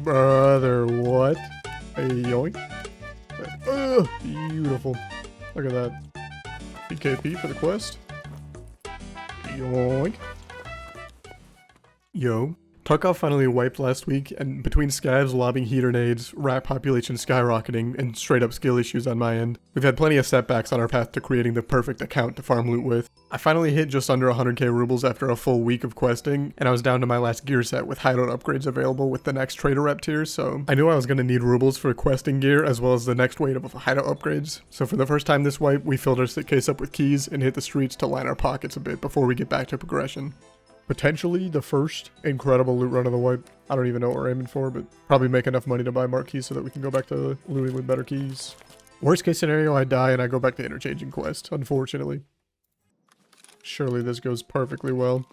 Brother, what? Hey, yoink. Beautiful. Look at that. PKP for the quest. Yoink. Yo. Tarkov finally wiped last week, and between scavs, lobbing heater nades, rat population skyrocketing, and straight up skill issues on my end, we've had plenty of setbacks on our path to creating the perfect account to farm loot with. I finally hit just under 100k rubles after a full week of questing, and I was down to my last gear set with hideout upgrades available with the next trader rep tier, so I knew I was going to need rubles for questing gear as well as the next wave of hideout upgrades. So for the first time this wipe, we filled our case up with keys and hit the streets to line our pockets a bit before we get back to progression. Potentially the first incredible loot run of the wipe. I don't even know what we're aiming for, but probably make enough money to buy mark keys so that we can go back to looting with better keys. Worst case scenario, I die and I go back to interchanging quest, unfortunately. Surely this goes perfectly well.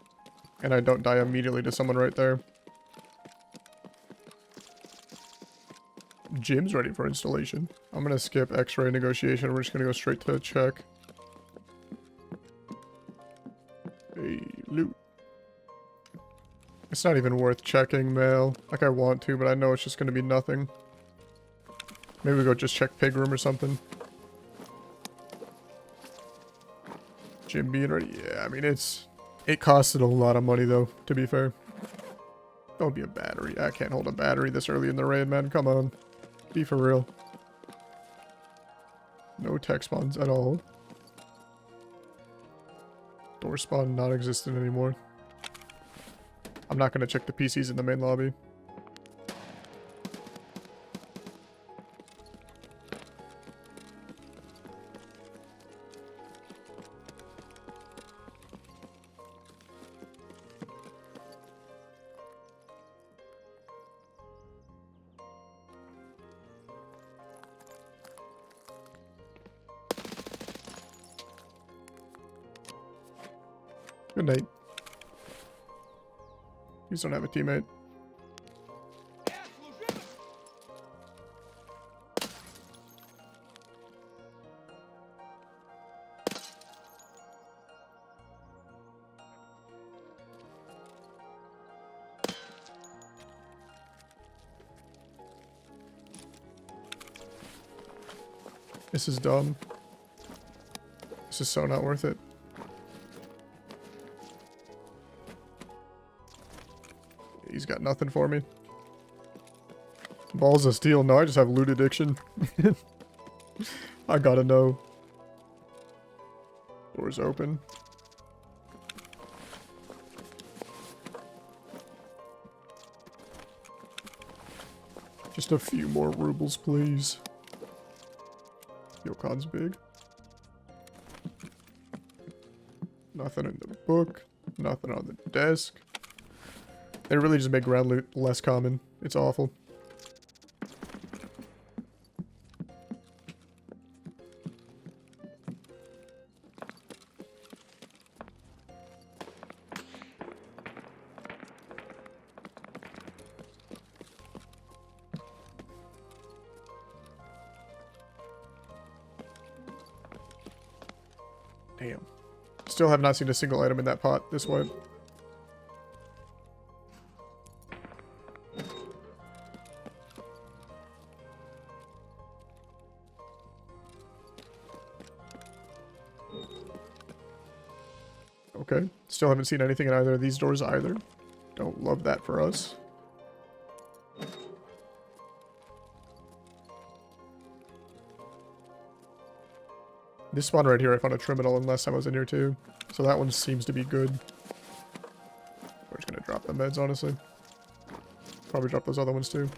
And I don't die immediately to someone right there. Gym's ready for installation. I'm gonna skip X-ray negotiation. We're just gonna go straight to check. Hey, loot. It's not even worth checking mail. Like I want to, but I know it's just going to be nothing. Maybe we go just check pig room or something. Gym being ready. Yeah, I mean, it costed a lot of money though, to be fair. Don't be a battery. I can't hold a battery this early in the raid, man. Come on. Be for real. No tech spawns at all. Door spawn non-existent anymore. I'm not going to check the PCs in the main lobby. Good night. Please don't have a teammate. This is dumb. This is so not worth it. He's got nothing for me. Balls of steel. No, I just have loot addiction. I gotta know. Doors open. Just a few more rubles, please. Yokon's big. Nothing in the book. Nothing on the desk. They really just make ground loot less common. It's awful. Damn. Still have not seen a single item in that pot this way. Okay, still haven't seen anything in either of these doors either. Don't love that for us. This spawn right here, I found a terminal and last time I was in here too. So that one seems to be good. We're just gonna drop the meds, honestly. Probably drop those other ones too.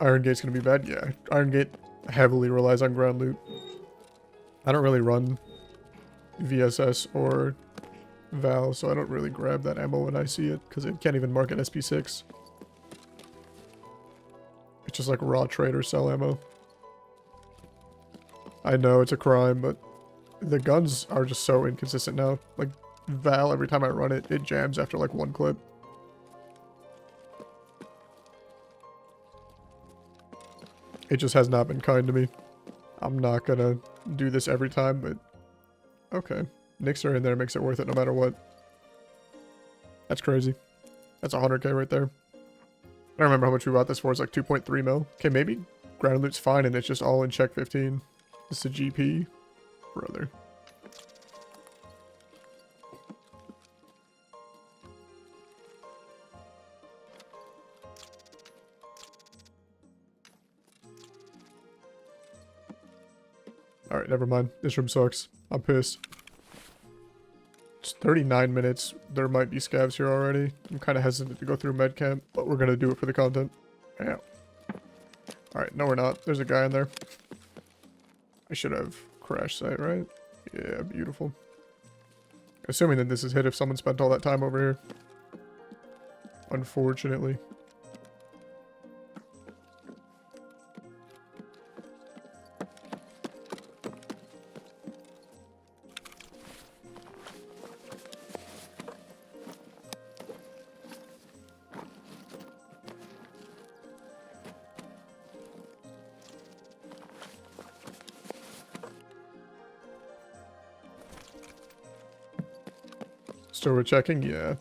Iron Gate's gonna be bad? Yeah, Iron Gate heavily relies on ground loot. I don't really run VSS or Val, so I don't really grab that ammo when I see it, because it can't even mark at SP6. It's just like raw trade or sell ammo. I know it's a crime, but the guns are just so inconsistent now. Like, Val, every time I run it, it jams after like one clip. It just has not been kind to me. I'm not gonna do this every time, but okay. Nicks are in there, makes it worth it no matter what. That's crazy. That's 100k right there. I don't remember how much we bought this for. It's like 2.3 mil. Okay, maybe ground loot's fine and it's just all in check 15. This is a GP. Brother. Alright, never mind. This room sucks. I'm pissed. It's 39 minutes. There might be scavs here already. I'm kind of hesitant to go through med camp, but we're going to do it for the content. Yeah. Alright, no we're not. There's a guy in there. I should have crash site, right? Yeah, beautiful. Assuming that this is hit if someone spent all that time over here. Unfortunately. Still we're checking? Yeah.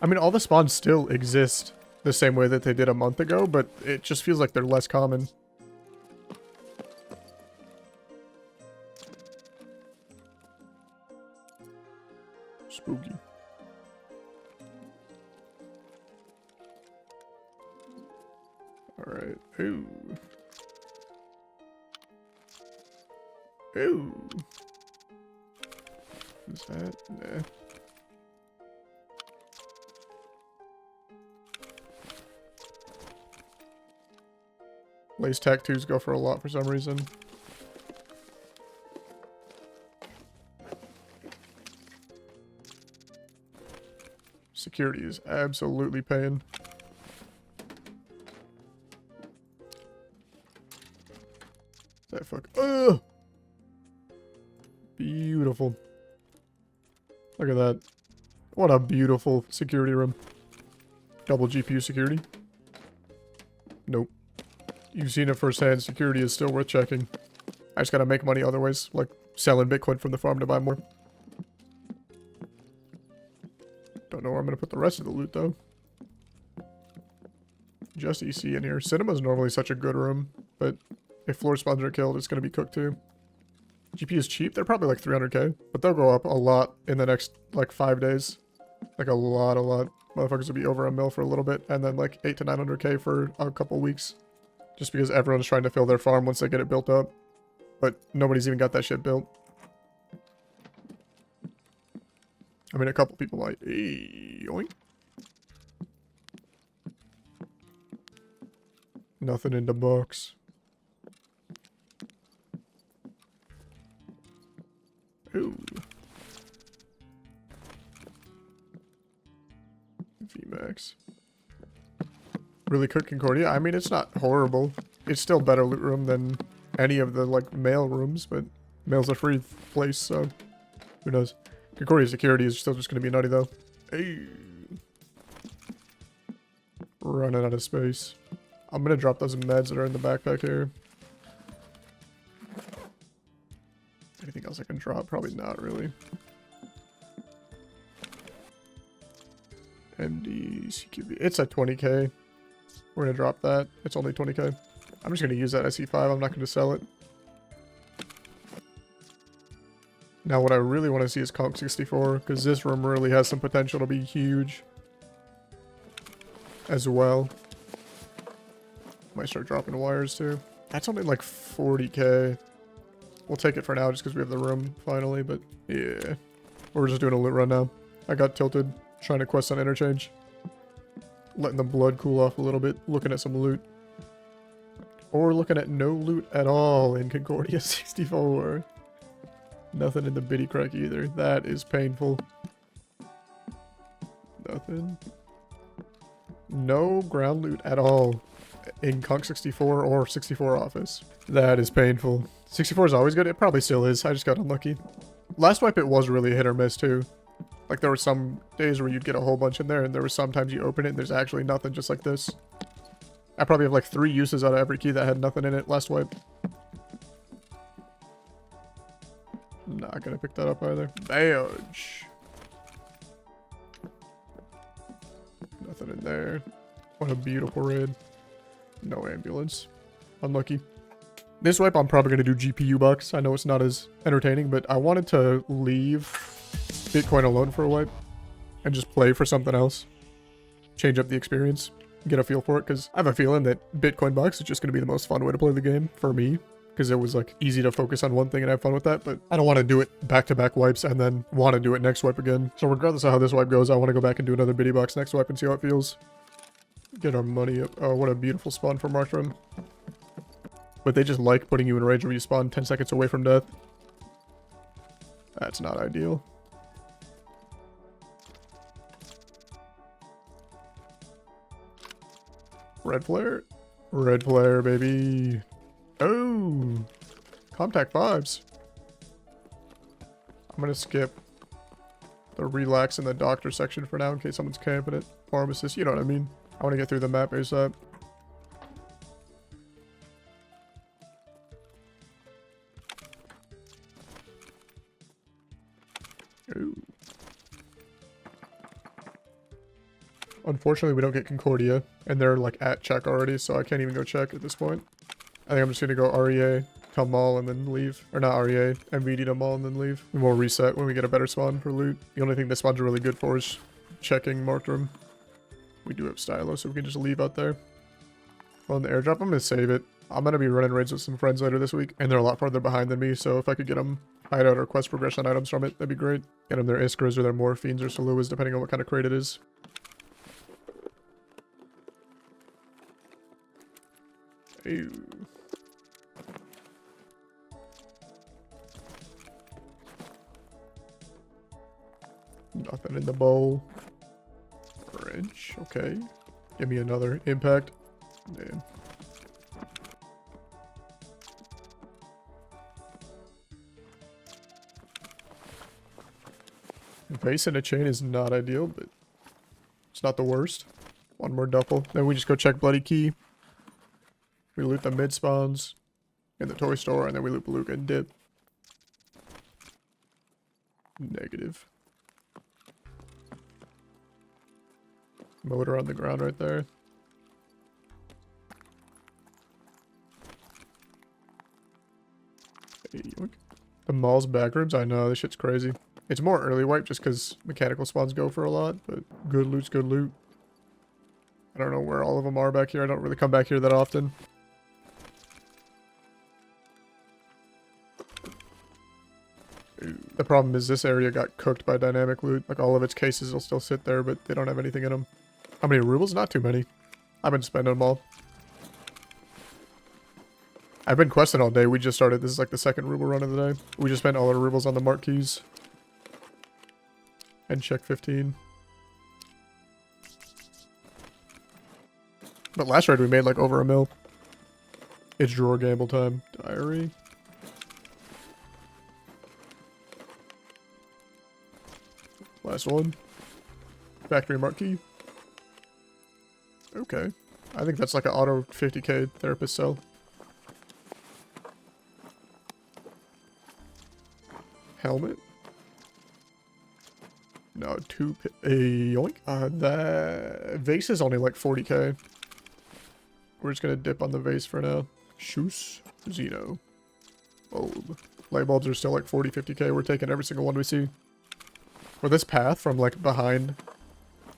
I mean, all the spawns still exist the same way that they did a month ago, but it just feels like they're less common. Spooky. Alright. Ooh. Ooh. Is that? Nah. Lace Tac 2s go for a lot for some reason. Security is absolutely paying. That fuck. Ugh! Beautiful. Look at that. What a beautiful security room. Double GPU security. Nope. You've seen it firsthand. Security is still worth checking. I just gotta make money otherwise, like selling Bitcoin from the farm to buy more. Don't know where I'm gonna put the rest of the loot though. Just EC in here. Cinema's normally such a good room, but if floor spawns are killed, it's gonna be cooked too. GP is cheap. They're probably like 300k, but they'll go up a lot in the next like 5 days. Like a lot. Motherfuckers will be over a mil for a little bit, and then like 8 to 900k for a couple weeks. Just because everyone's trying to fill their farm once they get it built up. But nobody's even got that shit built. I mean, a couple people like, hey, yoink. Nothing in the box. Ooh. VMAX. Really cooked Concordia? I mean, it's not horrible. It's still better loot room than any of the, like, mail rooms, but mail's a free place, so who knows. Concordia security is still just going to be nutty, though. Hey. Running out of space. I'm going to drop those meds that are in the backpack here. Anything else I can drop? Probably not, really. MD, CQB. It's at 20k. We're going to drop that. It's only 20k. I'm just going to use that SE5. I'm not going to sell it. Now, what I really want to see is Conk 64, because this room really has some potential to be huge as well. Might start dropping wires, too. That's only like 40k. We'll take it for now, just because we have the room, finally, but yeah. We're just doing a loot run now. I got tilted, trying to quest on interchange. Letting the blood cool off a little bit, looking at some loot. Or looking at no loot at all in Concordia 64. Nothing in the biddy crack either. That is painful. Nothing. No ground loot at all in Conk 64 or 64 office. That is painful. 64 is always good. It probably still is. I just got unlucky. Last wipe it was really hit or miss too. Like there were some days where you'd get a whole bunch in there and there were sometimes you open it and there's actually nothing, just like this. I probably have like 3 uses out of every key that had nothing in it last wipe. Not gonna pick that up either. Badge. Nothing in there. What a beautiful raid. No ambulance. Unlucky. This wipe, I'm probably going to do GPU bucks. I know it's not as entertaining, but I wanted to leave Bitcoin alone for a wipe and just play for something else. Change up the experience. Get a feel for it, because I have a feeling that Bitcoin bucks is just going to be the most fun way to play the game for me. Because it was like easy to focus on one thing and have fun with that, but I don't want to do it back-to-back wipes and then want to do it next wipe again. So regardless of how this wipe goes, I want to go back and do another biddy box next wipe and see how it feels. Get our money up. Oh, what a beautiful spawn for Markram. But they just like putting you in range where you spawn 10 seconds away from death. That's not ideal. Red flare. Red flare, baby. Oh, contact vibes. I'm gonna skip the relax in the doctor section for now in case someone's camping it. Pharmacist, you know what I mean. I want to get through the map ASAP. Ooh. Unfortunately, we don't get Concordia, and they're like at check already, so I can't even go check at this point. I think I'm just gonna go REA, come mall, and then leave. Or not REA, MVD to mall and then leave. And we'll reset when we get a better spawn for loot. The only thing this spawn's really good for is checking marked room. We do have stylo, so we can just leave out there. Well, in the airdrop, I'm gonna save it. I'm gonna be running raids with some friends later this week, and they're a lot farther behind than me, so if I could get them hideout or quest progression items from it, that'd be great. Get them their Iskras or their Morphines or Saluas, depending on what kind of crate it is. Ew. Nothing in the bowl. Wrench, okay. Give me another impact. Damn. Vase in a chain is not ideal, but it's not the worst. One more duffel. Then we just go check Bloody Key. We loot the mid spawns in the toy store, and then we loot Beluga and dip. Negative. Motor on the ground right there. Hey, yoink. The mall's backrooms? I know, this shit's crazy. It's more early wipe just because mechanical spawns go for a lot, but good loot's good loot. I don't know where all of them are back here. I don't really come back here that often. The problem is this area got cooked by dynamic loot. Like all of its cases will still sit there, but they don't have anything in them. How many rubles? Not too many. I've been spending them all. I've been questing all day. We just started. This is like the second ruble run of the day. We just spent all our rubles on the mark keys. And check 15. But last raid we made like over a mil. It's drawer gamble time. Diary. Last one. Factory mark key. Okay. I think that's like an auto 50k therapist cell. Helmet. No, yoink. That vase is only like 40k. We're just gonna dip on the vase for now. Shoes. Zeno. Bulb. Light bulbs are still like 40, 50k. We're taking every single one we see. For this path from like behind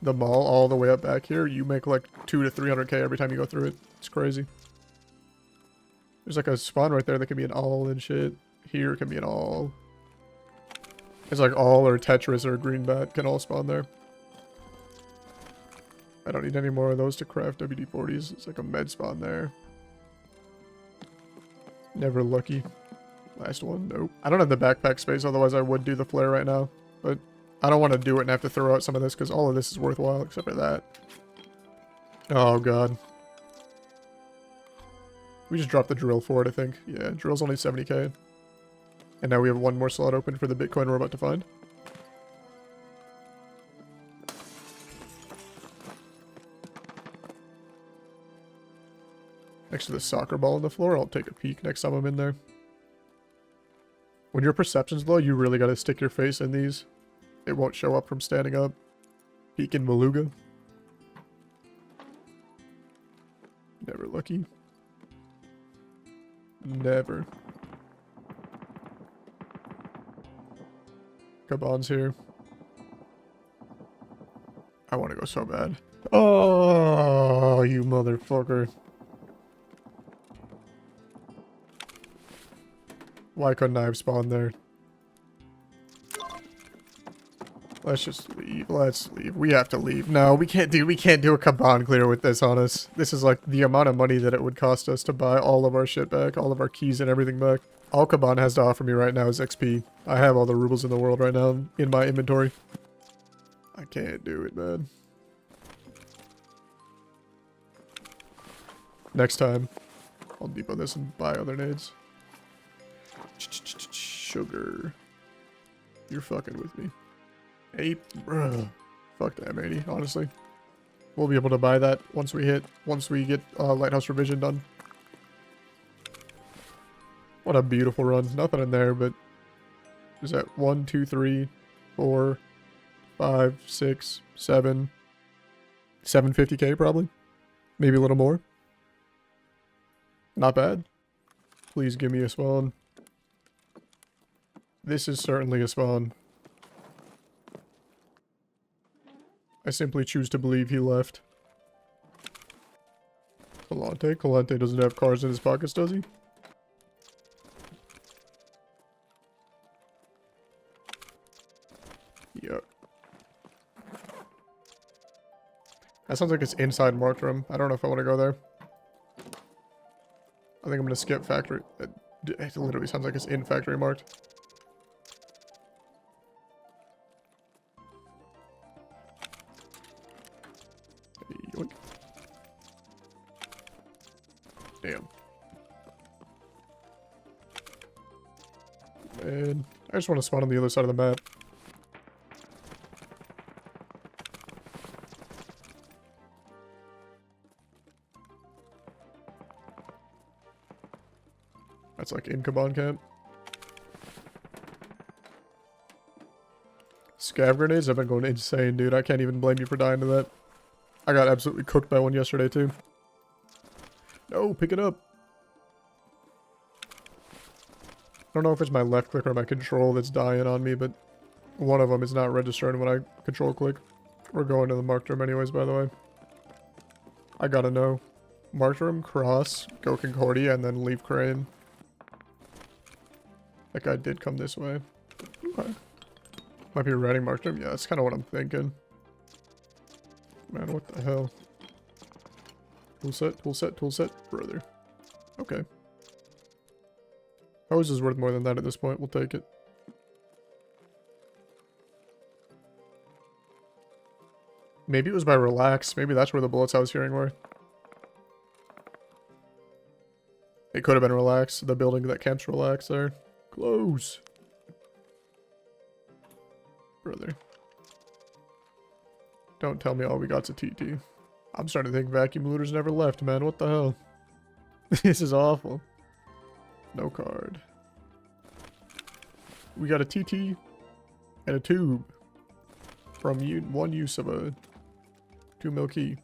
the mall all the way up back here, you make like 200 to 300k every time you go through it. It's crazy. There's like a spawn right there that can be an all and shit. Here it can be an all. It's like all or Tetris or Green Bat can all spawn there. I don't need any more of those to craft WD-40s. It's like a med spawn there. Never lucky. Last one, nope. I don't have the backpack space, otherwise I would do the flare right now. But I don't want to do it and have to throw out some of this because all of this is worthwhile except for that. Oh god. We just dropped the drill for it, I think. Yeah, drill's only 70k. And now we have one more slot open for the Bitcoin we're about to find. Next to the soccer ball on the floor, I'll take a peek next time I'm in there. When your perception's low, you really gotta stick your face in these. It won't show up from standing up. Peek in Beluga. Never lucky. Never. Kaban's here. I want to go so bad. Oh, you motherfucker. Why couldn't I have spawned there? Let's just leave. Let's leave. We have to leave. No, we can't do a Kaban clear with this on us. This is like the amount of money that it would cost us to buy all of our shit back, all of our keys and everything back. All Kaban has to offer me right now is XP. I have all the rubles in the world right now in my inventory. I can't do it, man. Next time, I'll depot this and buy other nades. Sugar. You're fucking with me. Ape. Bruh. Fuck that, matey, honestly. We'll be able to buy that once we get Lighthouse Revision done. What a beautiful run. Nothing in there, but is that 1, 2, 3, 4, 5, 6, 7, 750k probably? Maybe a little more. Not bad. Please give me a spawn. This is certainly a spawn. I simply choose to believe he left. Calante? Calante doesn't have cars in his pockets, does he? Yuck. That sounds like it's inside marked room. I don't know if I want to go there. I think I'm gonna skip factory. It literally sounds like it's in factory marked. Yoink. Damn. Man, I just want to spawn on the other side of the map. That's like in Kaban camp. Scav grenades have been going insane, dude. I can't even blame you for dying to that. I got absolutely cooked by one yesterday, too. No, pick it up. I don't know if it's my left click or my control that's dying on me, but one of them is not registering when I control click. We're going to the marked room anyways, by the way. I gotta know. Marked room, cross, go Concordia, and then leave Crane. That guy did come this way. Okay. Might be riding marked room. Yeah, that's kind of what I'm thinking. Man, what the hell? Tool set, tool set, tool set. Brother. Okay. Hose is worth more than that at this point. We'll take it. Maybe it was by relax. Maybe that's where the bullets I was hearing were. It could have been relax. The building that camps relax there. Close. Brother. Don't tell me all we got's a TT. I'm starting to think vacuum looters never left, man. What the hell? This is awful. No card. We got a TT and a tube from one use of a 2 mil key.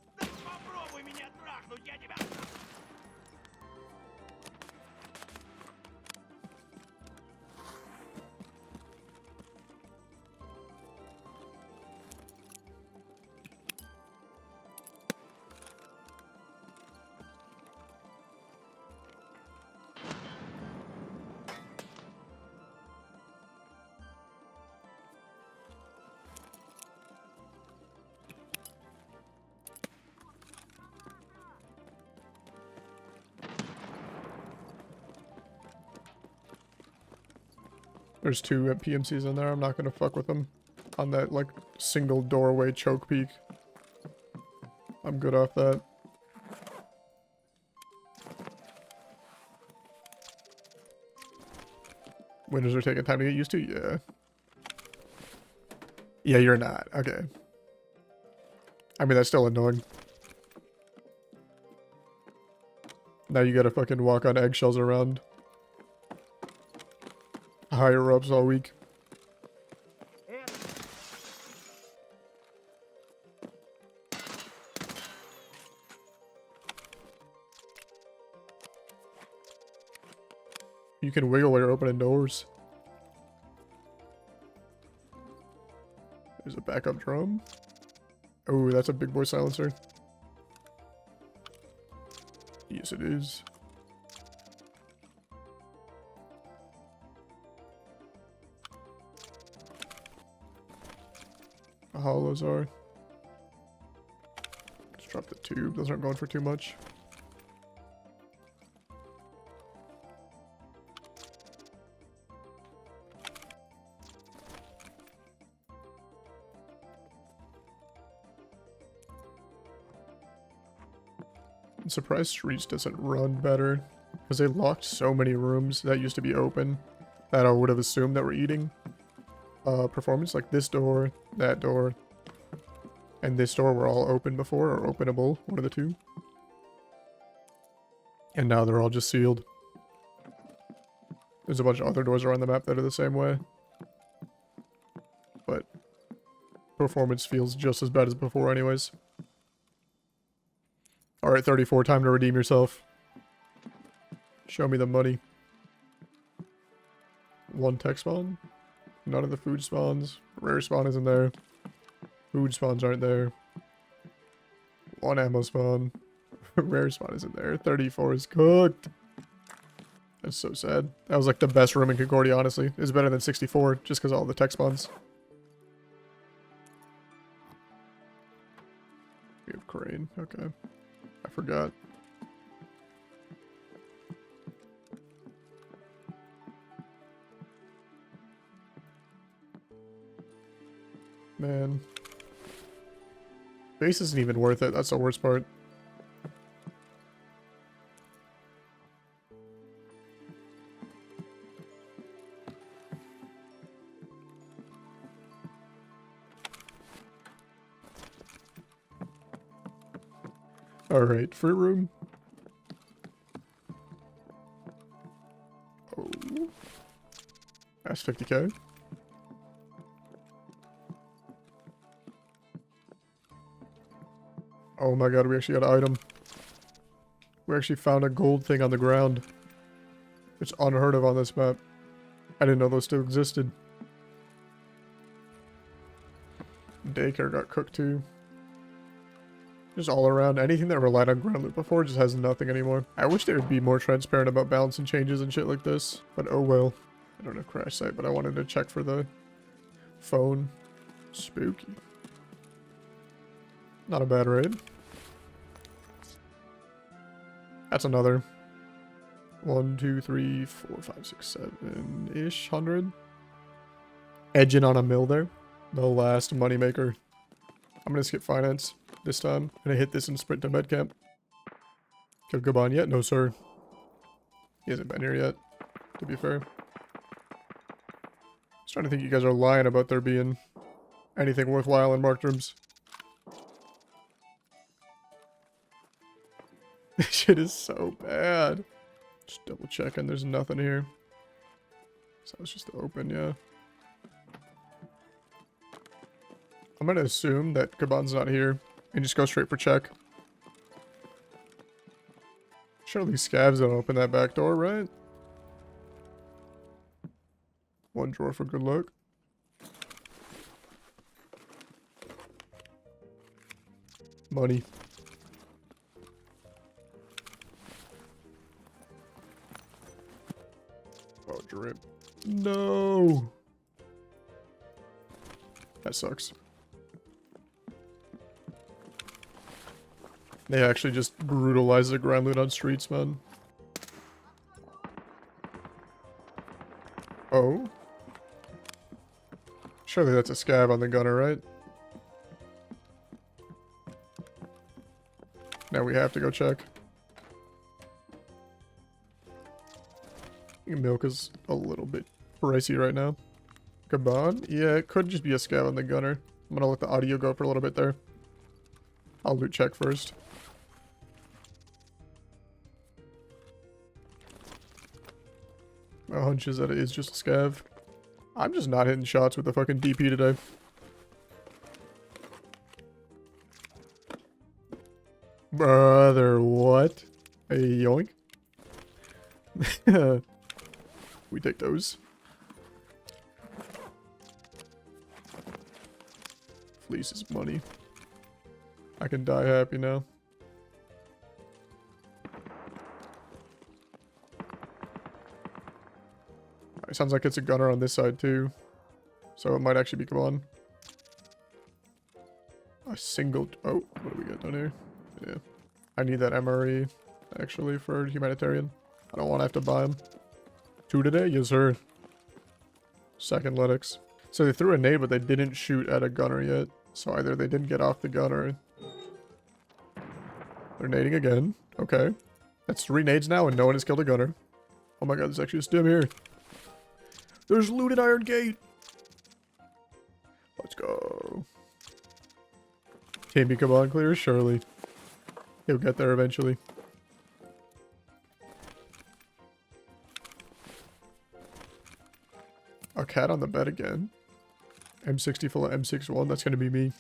There's 2 PMCs in there. I'm not gonna fuck with them on that like single doorway choke peak. I'm good off that. Windows are taking time to get used to? Yeah. Yeah, you're not. Okay. I mean, that's still annoying. Now you gotta fucking walk on eggshells around higher ups all week. You can wiggle while you're opening doors. There's a backup drum. Oh, that's a big boy silencer. Yes, it is. The hollows are. Just drop the tube. Those aren't going for too much. I'm surprised Streets doesn't run better, because they locked so many rooms that used to be open that I would have assumed that we're eating. Performance, like this door, that door, and this door were all open before, or openable, one of the two. And now they're all just sealed. There's a bunch of other doors around the map that are the same way. But performance feels just as bad as before anyways. Alright, 34, time to redeem yourself. Show me the money. One tech spawn. None of the food spawns. Rare spawn isn't there. Food spawns aren't there. One ammo spawn. Rare spawn isn't there. 34 is cooked. That's so sad. That was like the best room in Concordia, honestly. It's better than 64, just because of all the tech spawns. We have crane. Okay. I forgot. Man. Base isn't even worth it. That's the worst part. Alright, free room. Oh. That's 50k. Oh my god, we actually got an item. We actually found a gold thing on the ground. It's unheard of on this map. I didn't know those still existed. Daycare got cooked too. Just all around, anything that relied on ground loot before just has nothing anymore. I wish they would be more transparent about balance and changes and shit like this. But oh well. I don't have crash site, but I wanted to check for the phone. Spooky. Not a bad raid. That's another 1, 2, 3, 4, 5, 6, 7-ish 100. Edging on a mill there. The last moneymaker. I'm gonna skip finance this time. I'm gonna hit this and sprint to medcamp. Killed Kaban yet? No, sir. He hasn't been here yet, to be fair. I was trying to think you guys are lying about there being anything worthwhile in marked rooms. This shit is so bad. Just double checking, there's nothing here. So it's just open, yeah. I'm gonna assume that Kaban's not here and just go straight for check. Surely scavs don't open that back door, right? One drawer for good luck. Money. Oh, drip. No! That sucks. They actually just brutalize the ground loot on streets, man. Oh? Surely that's a scav on the gunner, right? Now we have to go check. Milk is a little bit pricey right now. Kaban? Yeah, it could just be a scav on the gunner. I'm gonna let the audio go for a little bit there. I'll loot check first. My hunch is that it is just a scav. I'm just not hitting shots with the fucking DP today. Brother, what? A yoink? We take those. Fleece is money. I can die happy now. It sounds like it's a gunner on this side too. So it might actually be Kaban. A single... Oh, what do we got down here? Yeah. I need that MRE, actually, for humanitarian. I don't want to have to buy them. 2 today? Yes, sir. Second Linux. So they threw a nade, but they didn't shoot at a gunner yet. So either they didn't get off the gunner. They're nading again. Okay. That's 3 nades now, and no one has killed a gunner. Oh my god, there's actually a stim here. There's looted Iron Gate! Let's go. Can be Kaban clear? Surely. He'll get there eventually. A cat on the bed again. M60 full of M61. That's going to be me.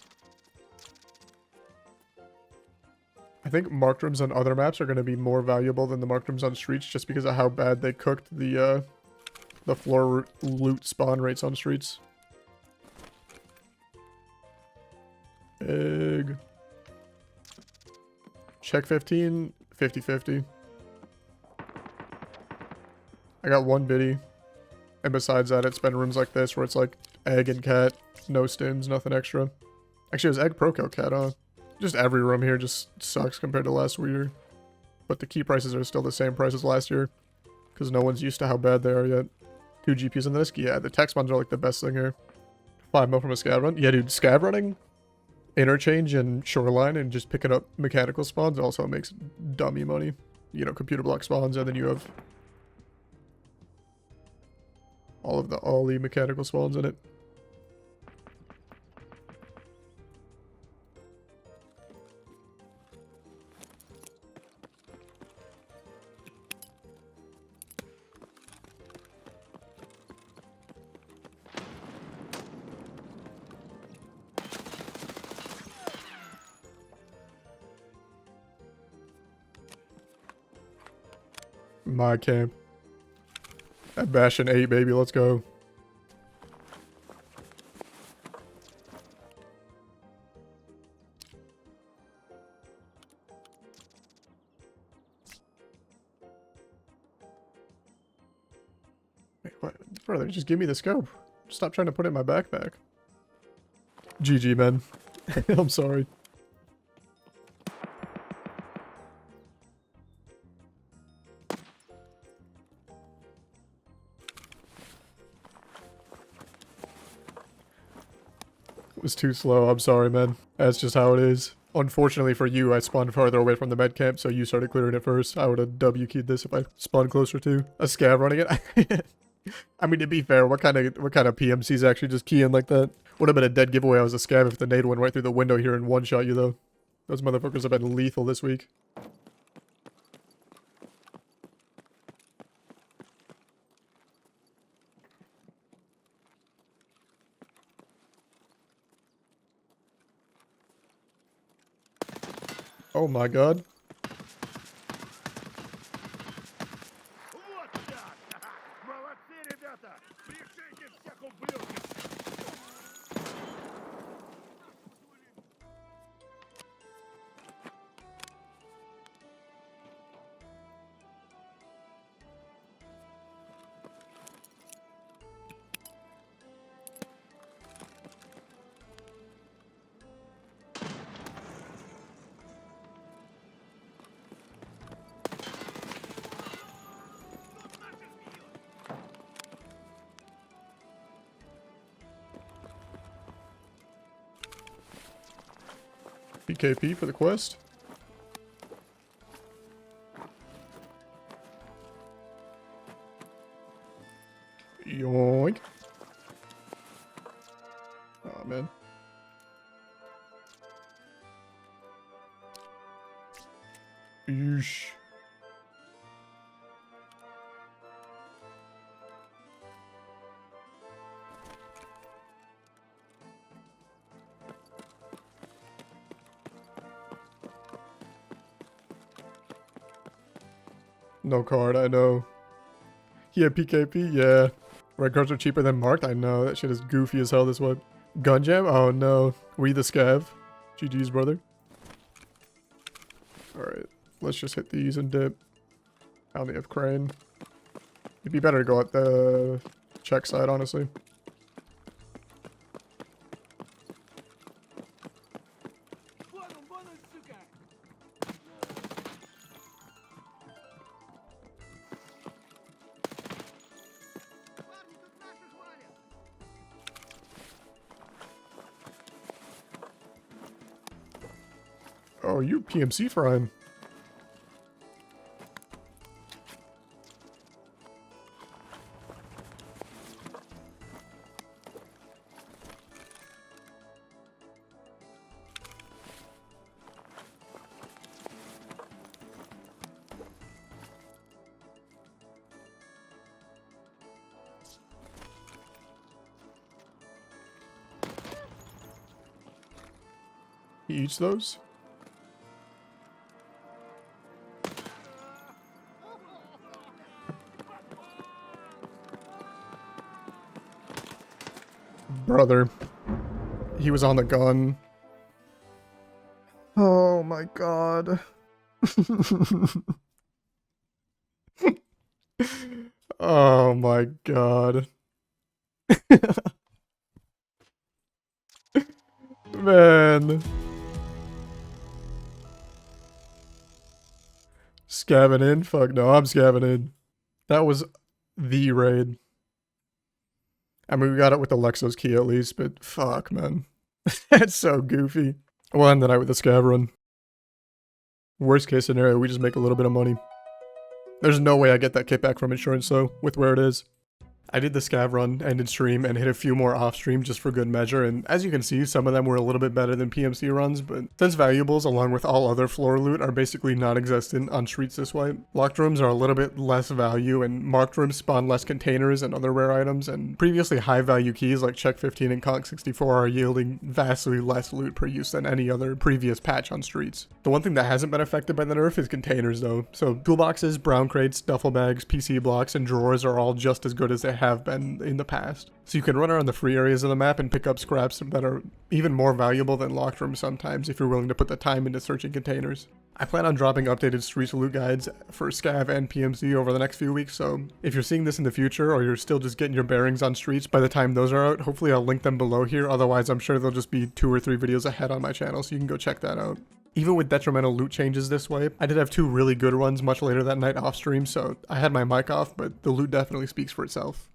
I think marked rooms on other maps are going to be more valuable than the marked rooms on streets just because of how bad they cooked the floor loot spawn rates on streets. Egg. Check 15, 50-50. I got 1 biddy. And besides that, it's been rooms like this where it's like egg and cat, no stims, nothing extra. Actually, it was egg pro kill cat, huh? Just every room here just sucks compared to last year. But the key prices are still the same price as last year. Because no one's used to how bad they are yet. 2 GPs in this? Yeah, the tech spawns are like the best thing here. 5 mil from a scav run? Yeah, dude, scav running, interchange, and shoreline, and just picking up mechanical spawns also makes dummy money. You know, computer block spawns, and then you have all the mechanical spawns in it. My camp. At Bastion 8, baby, let's go. Wait, what? Brother, just give me the scope. Stop trying to put it in my backpack. GG, man. I'm sorry. It was too slow. I'm sorry, man. That's just how it is. Unfortunately for you, I spawned farther away from the med camp, so you started clearing it first. I would have W-keyed this if I spawned closer to a scav running it. I mean, to be fair, what kind of PMCs actually just key in like that? Would have been a dead giveaway I was a scav if the nade went right through the window here and one-shot you, though. Those motherfuckers have been lethal this week. Oh my god. PKP for the quest. Yoink. Oh man. Yeesh. No card, I know. Yeah, PKP, yeah. Red cards are cheaper than marked? I know, that shit is goofy as hell this way. Gun jam? Oh no. We the scav. GG's, brother. Alright, let's just hit these and dip. I only have crane. It'd be better to go at the check side, honestly. Oh, you PMC frying. He eats those? Brother. He was on the gun. Oh my god. Oh my god. Man. Scabbing in? Fuck no, I'm scabbing in. That was the raid. I mean, we got it with the Lexos key at least, but fuck, man. That's so goofy. We'll end the night with a scav run. Worst case scenario, we just make a little bit of money. There's no way I get that kickback from insurance, though, with where it is. I did the scav run, ended stream, and hit a few more off stream just for good measure, and as you can see, some of them were a little bit better than PMC runs, but since valuables, along with all other floor loot, are basically non-existent on streets this way, locked rooms are a little bit less value, and marked rooms spawn less containers and other rare items, and previously high-value keys like Check 15 and Conk 64 are yielding vastly less loot per use than any other previous patch on streets. The one thing that hasn't been affected by the nerf is containers, though, so toolboxes, brown crates, duffel bags, PC blocks, and drawers are all just as good as they have been in the past. So you can run around the free areas of the map and pick up scraps that are even more valuable than locked rooms sometimes if you're willing to put the time into searching containers. I plan on dropping updated street loot guides for Scav and PMC over the next few weeks, so if you're seeing this in the future or you're still just getting your bearings on streets by the time those are out, hopefully I'll link them below here, otherwise I'm sure they'll just be 2 or 3 videos ahead on my channel, so you can go check that out. Even with detrimental loot changes this way, I did have 2 really good runs much later that night off stream, so I had my mic off, but the loot definitely speaks for itself.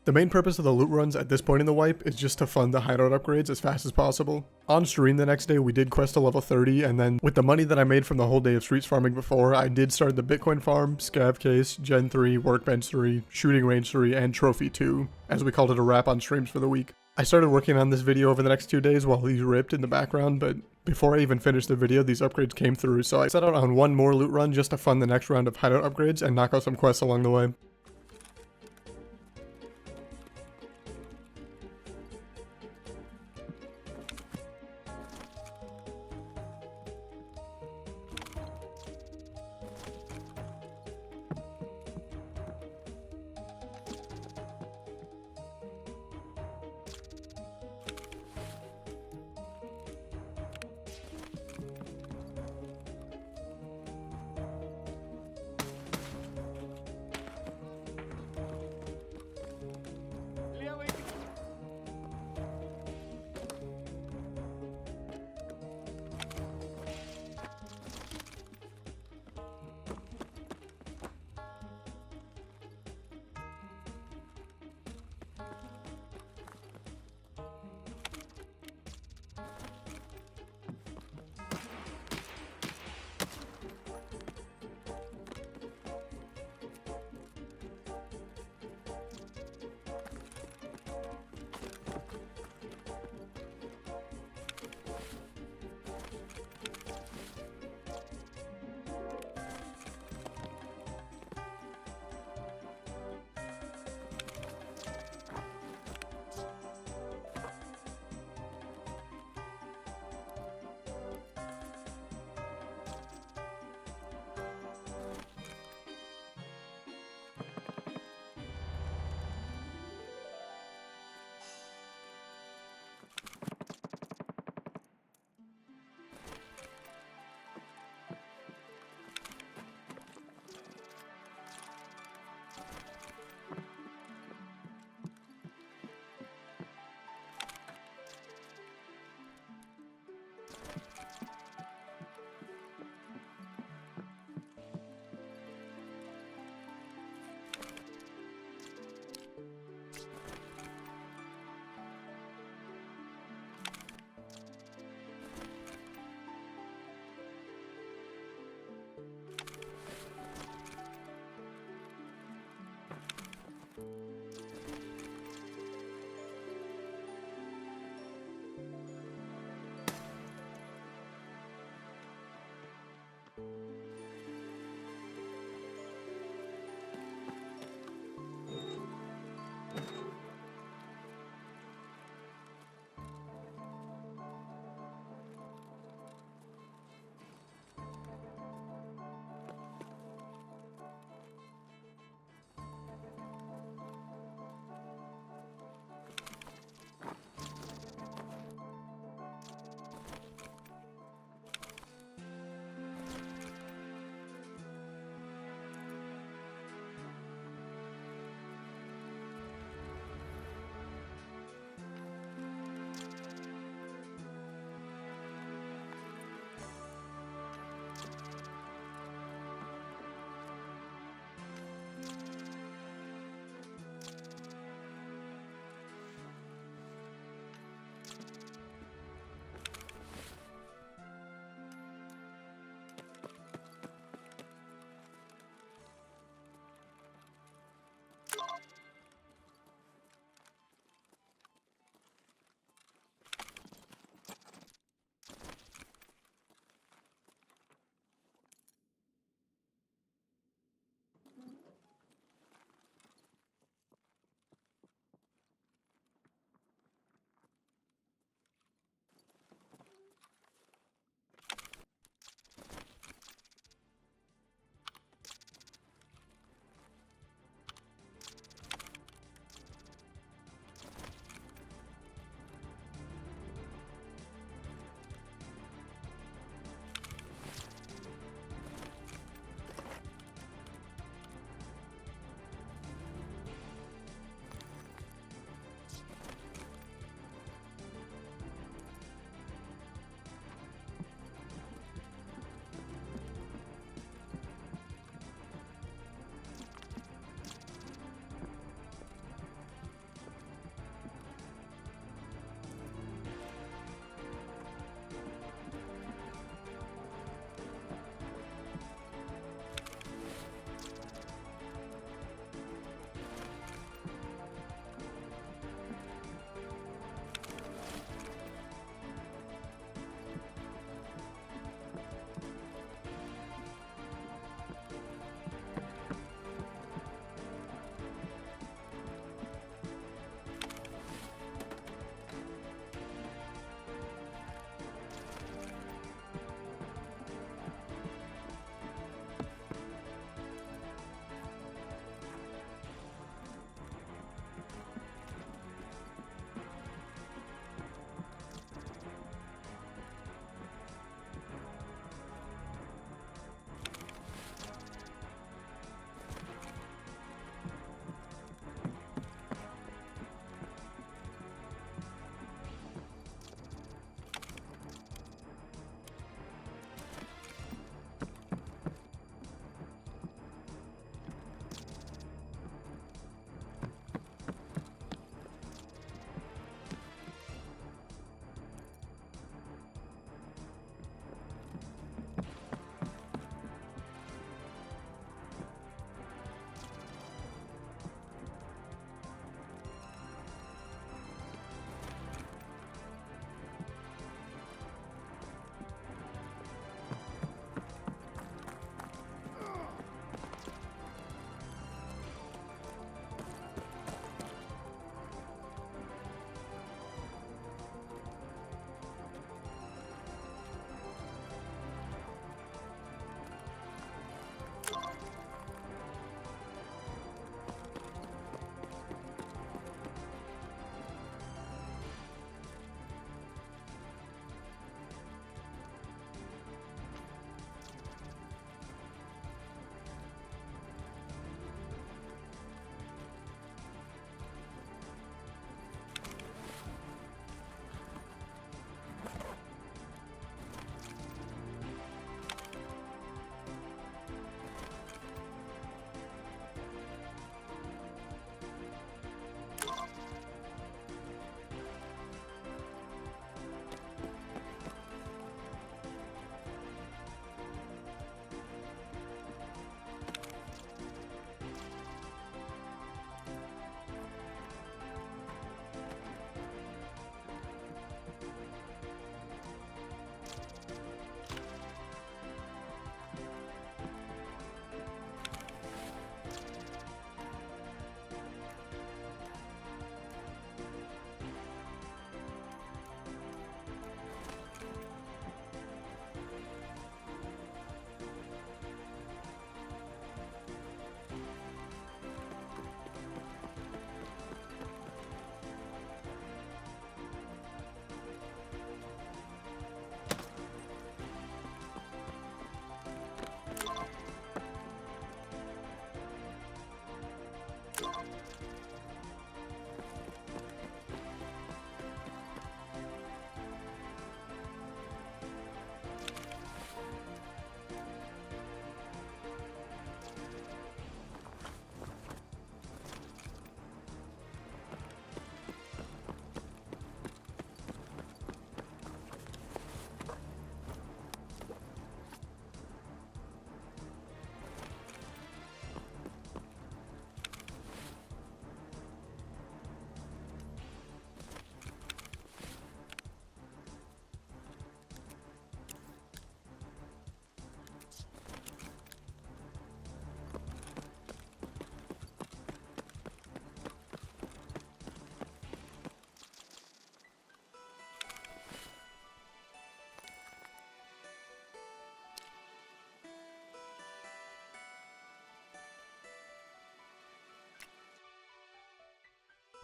The main purpose of the loot runs at this point in the wipe is just to fund the hideout upgrades as fast as possible. On stream the next day we did quest to level 30, and then with the money that I made from the whole day of streets farming before, I did start the Bitcoin farm, scav case, gen 3, workbench 3, shooting range 3, and trophy 2, as we called it a wrap on streams for the week. I started working on this video over the next 2 days while these ripped in the background, but before I even finished the video, these upgrades came through, so I set out on one more loot run just to fund the next round of hideout upgrades and knock out some quests along the way.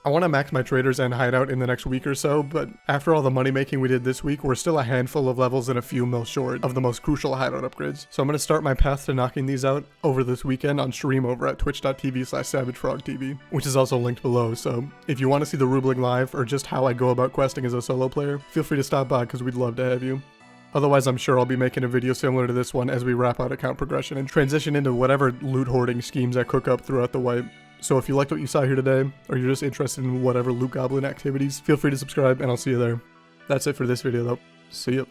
I want to max my traders and hideout in the next week or so, but after all the money making we did this week, we're still a handful of levels and a few mil short of the most crucial hideout upgrades. So I'm going to start my path to knocking these out over this weekend on stream over at twitch.tv/SavageFrogTV, which is also linked below. So if you want to see the rubling live or just how I go about questing as a solo player, feel free to stop by because we'd love to have you. Otherwise, I'm sure I'll be making a video similar to this one as we wrap out account progression and transition into whatever loot hoarding schemes I cook up throughout the wipe. So if you liked what you saw here today, or you're just interested in whatever loot goblin activities, feel free to subscribe and I'll see you there. That's it for this video though. See ya.